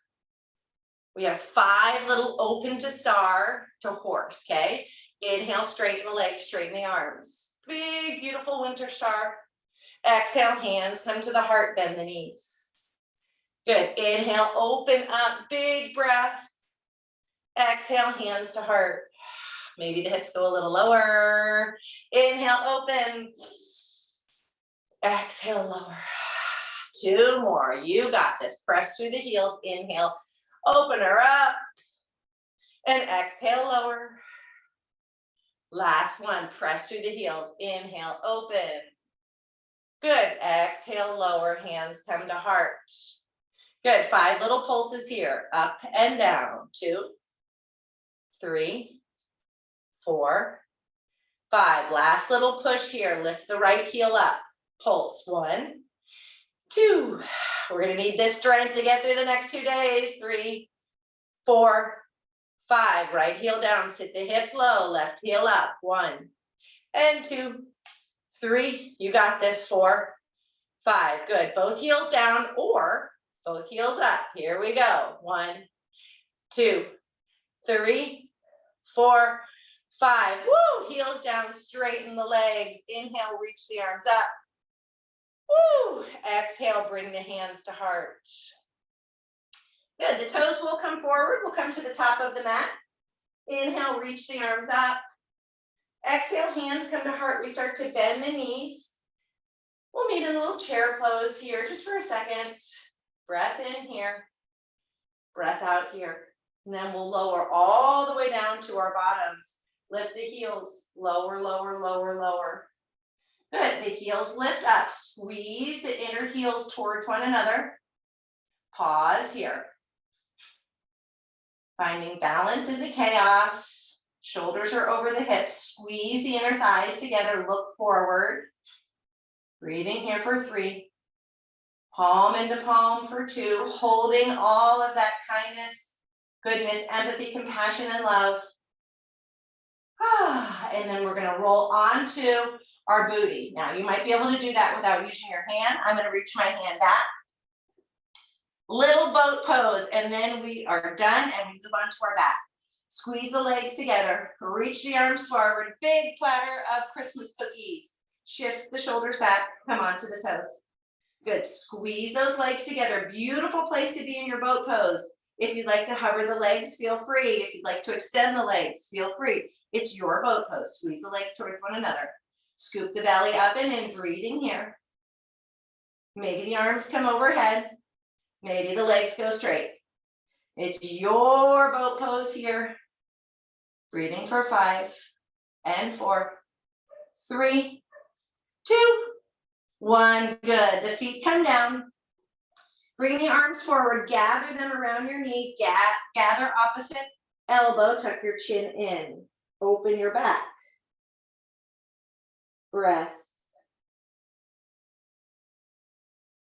We have 5 little open to star to horse, okay? Inhale, straighten the legs, straighten the arms. Big, beautiful winter star. Exhale, hands come to the heart, bend the knees. Good, inhale, open up, big breath. Exhale, hands to heart. Maybe the hips go a little lower. Inhale, open. Exhale, lower. 2 more, you got this. Press through the heels, inhale, open her up. And exhale, lower. Last one, press through the heels, inhale, open. Good, exhale, lower, hands come to heart. Good, 5 little pulses here, up and down. 2, 3, 4, 5. Last little push here, lift the right heel up. Pulse, 1, 2. We're gonna need this strength to get through the next 2 days. 3, 4, 5. Right heel down, sit the hips low, left heel up. 1 and 2. 3, you got this. 4, 5, good. Both heels down or both heels up. Here we go. 1, 2, 3, 4, 5. Woo, heels down, straighten the legs. Inhale, reach the arms up. Woo, exhale, bring the hands to heart. Good, the toes will come forward. We'll come to the top of the mat. Inhale, reach the arms up. Exhale, hands come to heart. We start to bend the knees. We'll meet in a little chair pose here just for a second. Breath in here, breath out here. And then we'll lower all the way down to our bottoms. Lift the heels, lower, lower, lower, lower. Good, the heels lift up. Squeeze the inner heels towards one another. Pause here. Finding balance in the chaos. Shoulders are over the hips. Squeeze the inner thighs together. Look forward. Breathing here for 3. Palm into palm for 2. Holding all of that kindness, goodness, empathy, compassion, and love. And then we're going to roll onto our booty. Now, you might be able to do that without using your hand. I'm going to reach my hand back. Little boat pose, and then we are done and we move on to our back. Squeeze the legs together, reach the arms forward, big platter of Christmas cookies. Shift the shoulders back, come onto the toes. Good, squeeze those legs together. Beautiful place to be in your boat pose. If you'd like to hover the legs, feel free. If you'd like to extend the legs, feel free. It's your boat pose. Squeeze the legs towards one another. Scoop the belly up and in, breathing here. Maybe the arms come overhead. Maybe the legs go straight. It's your boat pose here. Breathing for 5 and 4, 3, 2, 1. Good. The feet come down. Bring the arms forward. Gather them around your knees. Gather opposite elbow. Tuck your chin in. Open your back. Breath.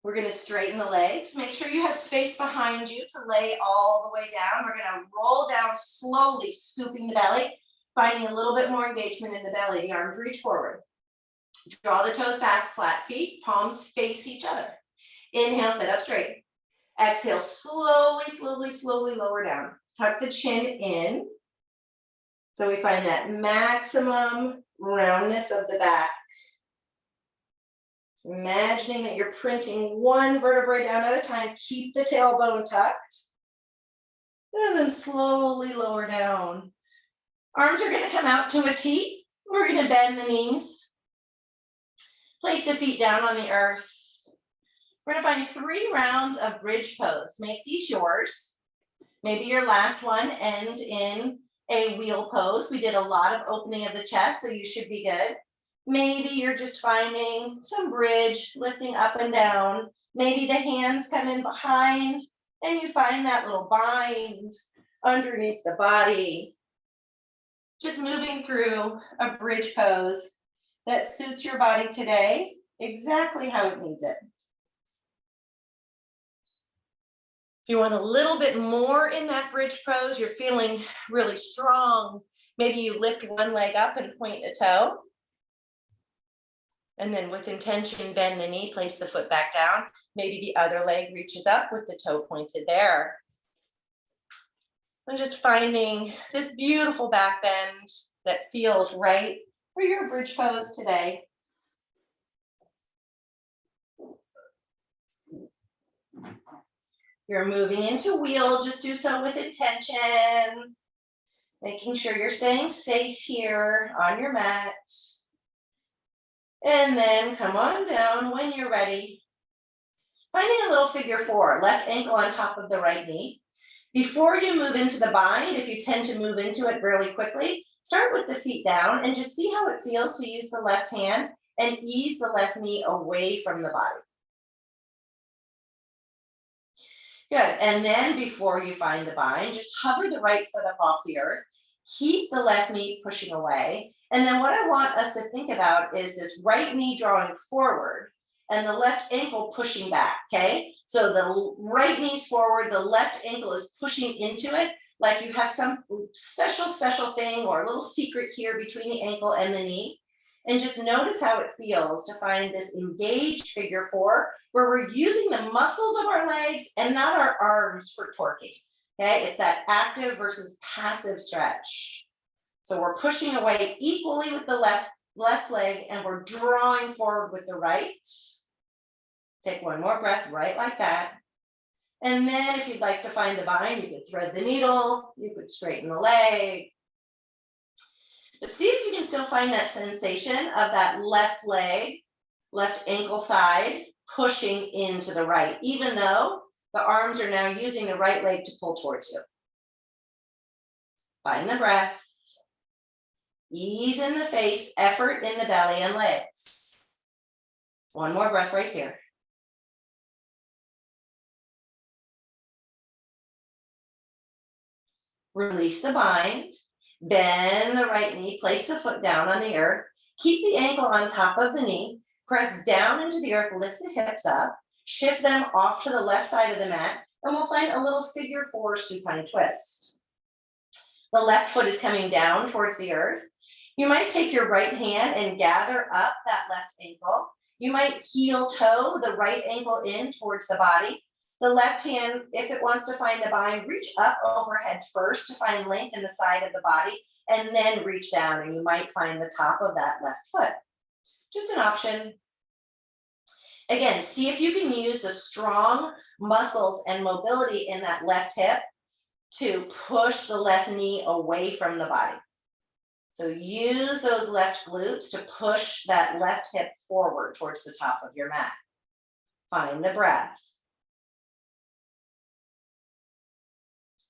We're going to straighten the legs. Make sure you have space behind you to lay all the way down. We're going to roll down slowly, scooping the belly, finding a little bit more engagement in the belly. The arms reach forward. Draw the toes back, flat feet, palms face each other. Inhale, sit up straight. Exhale, slowly, slowly, slowly lower down. Tuck the chin in. So we find that maximum roundness of the back. Imagining that you're printing one vertebrae down at a time. Keep the tailbone tucked. And then slowly lower down. Arms are gonna come out to a T. We're gonna bend the knees. Place the feet down on the earth. We're gonna find 3 rounds of bridge pose. Make these yours. Maybe your last one ends in a wheel pose. We did a lot of opening of the chest, so you should be good. Maybe you're just finding some bridge, lifting up and down. Maybe the hands come in behind and you find that little bind underneath the body. Just moving through a bridge pose that suits your body today, exactly how it needs it. If you want a little bit more in that bridge pose, you're feeling really strong. Maybe you lift one leg up and point a toe. And then with intention, bend the knee, place the foot back down. Maybe the other leg reaches up with the toe pointed there. And just finding this beautiful back bend that feels right for your bridge pose today. You're moving into wheel, just do so with intention. Making sure you're staying safe here on your mat. And then come on down when you're ready. Finding a little figure 4, left ankle on top of the right knee. Before you move into the bind, if you tend to move into it really quickly, start with the feet down and just see how it feels to use the left hand and ease the left knee away from the body. Good, and then before you find the bind, just hover the right foot up off the earth. Keep the left knee pushing away. And then what I want us to think about is this right knee drawing forward and the left ankle pushing back, okay? So the right knee's forward, the left ankle is pushing into it, like you have some special thing or a little secret here between the ankle and the knee. And just notice how it feels to find this engaged figure 4, where we're using the muscles of our legs and not our arms for torquing, okay? It's that active versus passive stretch. So we're pushing away equally with the left leg and we're drawing forward with the right. Take one more breath, right like that. And then if you'd like to find the bind, you could thread the needle, you could straighten the leg. But see if you can still find that sensation of that left leg, left ankle side, pushing into the right, even though the arms are now using the right leg to pull towards you. Find the breath. Ease in the face, effort in the belly and legs. One more breath right here. Release the bind. Bend the right knee, place the foot down on the earth. Keep the ankle on top of the knee. Press down into the earth, lift the hips up. Shift them off to the left side of the mat, and we'll find a little figure 4 supine twist. The left foot is coming down towards the earth. You might take your right hand and gather up that left ankle. You might heel toe the right ankle in towards the body. The left hand, if it wants to find the bind, reach up overhead first to find length in the side of the body, and then reach down, and you might find the top of that left foot. Just an option. Again, see if you can use the strong muscles and mobility in that left hip to push the left knee away from the body. So use those left glutes to push that left hip forward towards the top of your mat. Find the breath.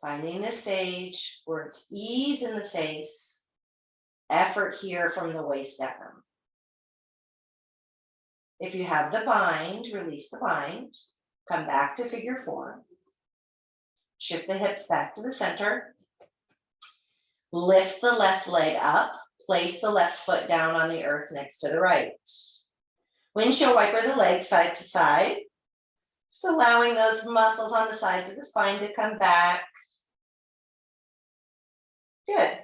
Finding the stage where it's ease in the face, effort here from the waist down. If you have the bind, release the bind. Come back to figure 4. Shift the hips back to the center. Lift the left leg up. Place the left foot down on the earth next to the right. Windshield wiper the legs side to side. Just allowing those muscles on the sides of the spine to come back. Good.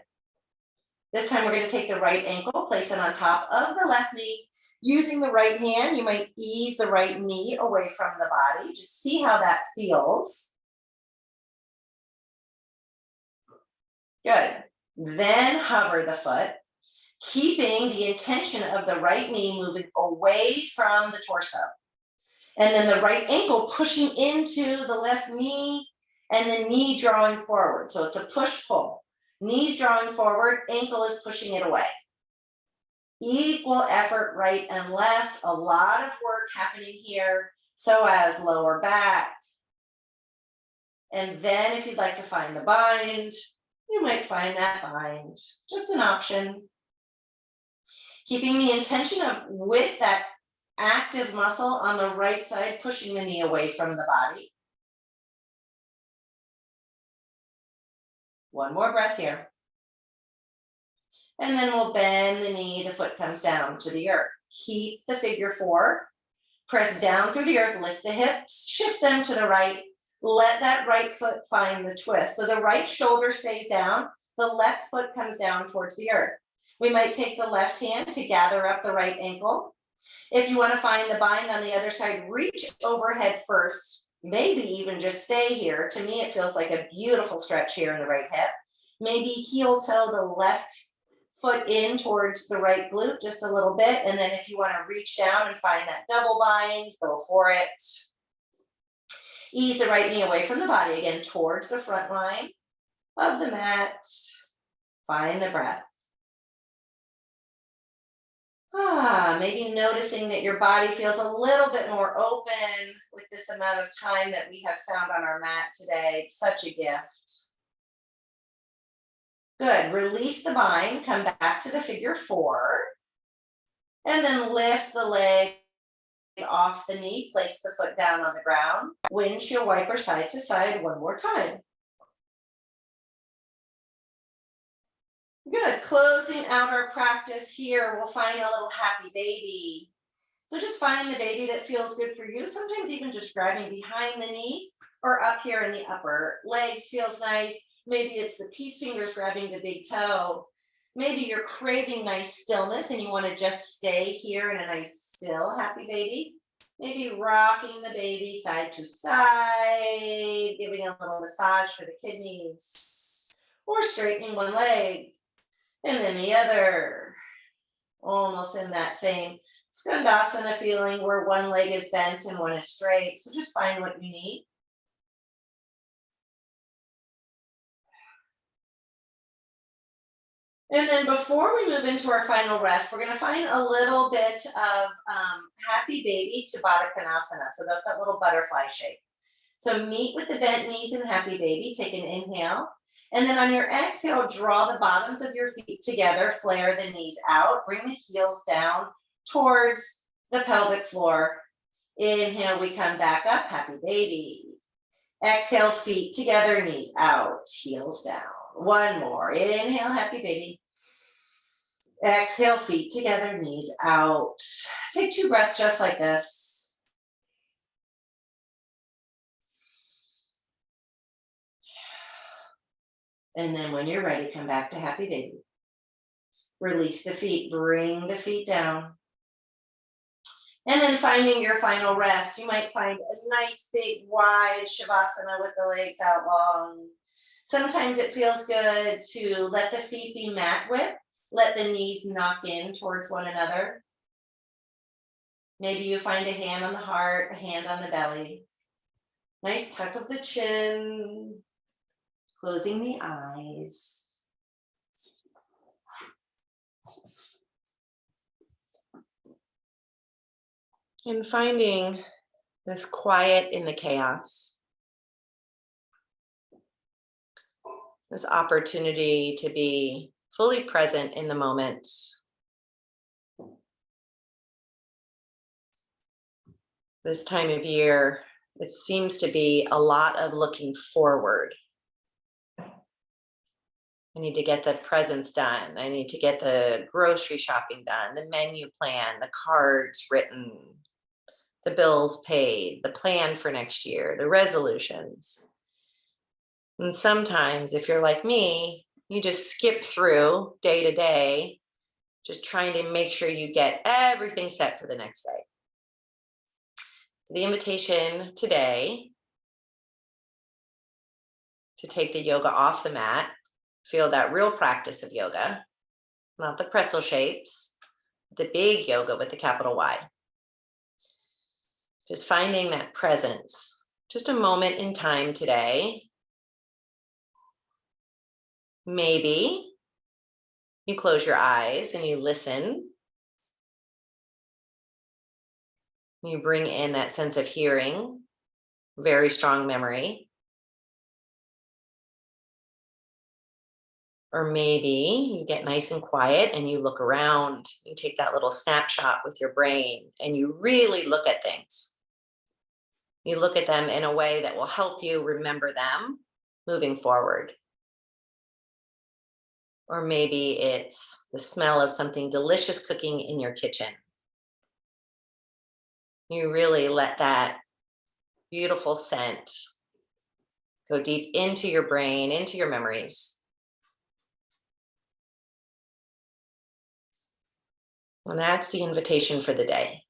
This time we're going to take the right ankle, place it on top of the left knee. Using the right hand, you might ease the right knee away from the body. Just see how that feels. Good. Then hover the foot, keeping the intention of the right knee moving away from the torso. And then the right ankle pushing into the left knee and the knee drawing forward. So it's a push-pull. Knees drawing forward, ankle is pushing it away. Equal effort, right and left. A lot of work happening here, so as lower back. And then if you'd like to find the bind, you might find that bind. Just an option. Keeping the intention of with that active muscle on the right side, pushing the knee away from the body. One more breath here. And then we'll bend the knee, the foot comes down to the earth. Keep the figure four. Press down through the earth, lift the hips, shift them to the right. Let that right foot find the twist. So the right shoulder stays down, the left foot comes down towards the earth. We might take the left hand to gather up the right ankle. If you want to find the bind on the other side, reach overhead first, maybe even just stay here. To me, it feels like a beautiful stretch here in the right hip. Maybe heel toe the left foot in towards the right glute just a little bit. And then if you want to reach down and find that double bind, go for it. Ease the right knee away from the body again towards the front line of the mat. Find the breath. Maybe noticing that your body feels a little bit more open with this amount of time that we have found on our mat today. It's such a gift. Good. Release the bind, come back to the figure four, and then lift the leg off the knee, place the foot down on the ground, windshield wiper side to side one more time. Good. Closing out our practice here, we'll find a little happy baby. So just find the baby that feels good for you. Sometimes even just grabbing behind the knees or up here in the upper legs feels nice. Maybe it's the peace fingers grabbing the big toe. Maybe you're craving nice stillness and you want to just stay here in a nice still happy baby. Maybe rocking the baby side to side, giving a little massage for the kidneys, or straightening one leg and then the other, almost in that same skandasana feeling where one leg is bent and one is straight. So just find what you need. And then before we move into our final rest, we're going to find a little bit of happy baby to Baddha Konasana. So that's that little butterfly shape. So meet with the bent knees in happy baby. Take an inhale. And then on your exhale, draw the bottoms of your feet together, flare the knees out, bring the heels down towards the pelvic floor. Inhale, we come back up, happy baby. Exhale, feet together, knees out, heels down. One more. Inhale, happy baby. Exhale, feet together, knees out. Take 2 breaths just like this. And then when you're ready, come back to happy baby. Release the feet, bring the feet down. And then finding your final rest, you might find a nice big wide shavasana with the legs out long. Sometimes it feels good to let the feet be mat width, let the knees knock in towards one another. Maybe you find a hand on the heart, a hand on the belly. Nice tuck of the chin, closing the eyes. And finding this quiet in the chaos. This opportunity to be fully present in the moment. This time of year, it seems to be a lot of looking forward. I need to get the presents done. I need to get the grocery shopping done, the menu plan, the cards written, the bills paid, the plan for next year, the resolutions. And sometimes, if you're like me, you just skip through day to day, just trying to make sure you get everything set for the next day. So the invitation today to take the yoga off the mat, feel that real practice of yoga, not the pretzel shapes, the big yoga with the capital Y. Just finding that presence, just a moment in time today Maybe you close your eyes and you listen. You bring in that sense of hearing, very strong memory. Or maybe you get nice and quiet and you look around. You take that little snapshot with your brain and you really look at things. You look at them in a way that will help you remember them moving forward. Or maybe it's the smell of something delicious cooking in your kitchen. You really let that beautiful scent go deep into your brain, into your memories. And that's the invitation for the day.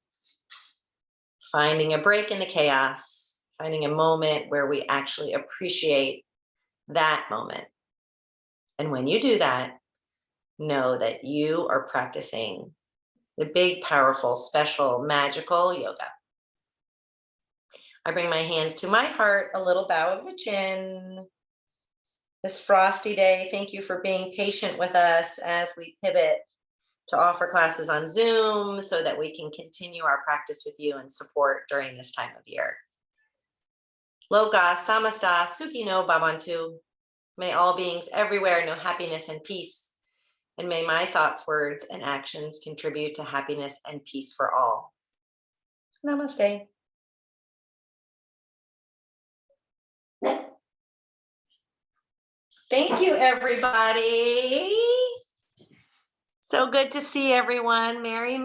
Finding a break in the chaos, finding a moment where we actually appreciate that moment. And when you do that, know that you are practicing the big, powerful, special, magical yoga. I bring my hands to my heart, a little bow of the chin. This frosty day, thank you for being patient with us as we pivot to offer classes on Zoom so that we can continue our practice with you and support during this time of year. Loka samasta sukhino bhavantu. May all beings everywhere know happiness and peace. And may my thoughts, words, and actions contribute to happiness and peace for all. Namaste. Thank you, everybody. So good to see everyone. Mary.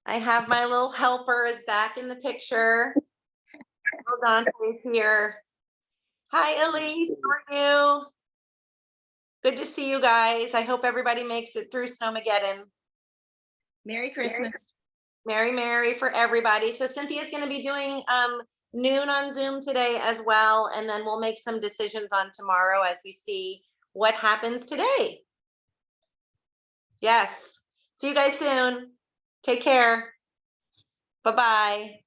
I have my little helper is back in the picture. Hold on, please here. Hi, Elise. How are you? Good to see you guys. I hope everybody makes it through Snowmageddon. Merry Christmas. Merry for everybody. So Cynthia's going to be doing noon on Zoom today as well. And then we'll make some decisions on tomorrow as we see what happens today. Yes. See you guys soon. Take care. Bye-bye.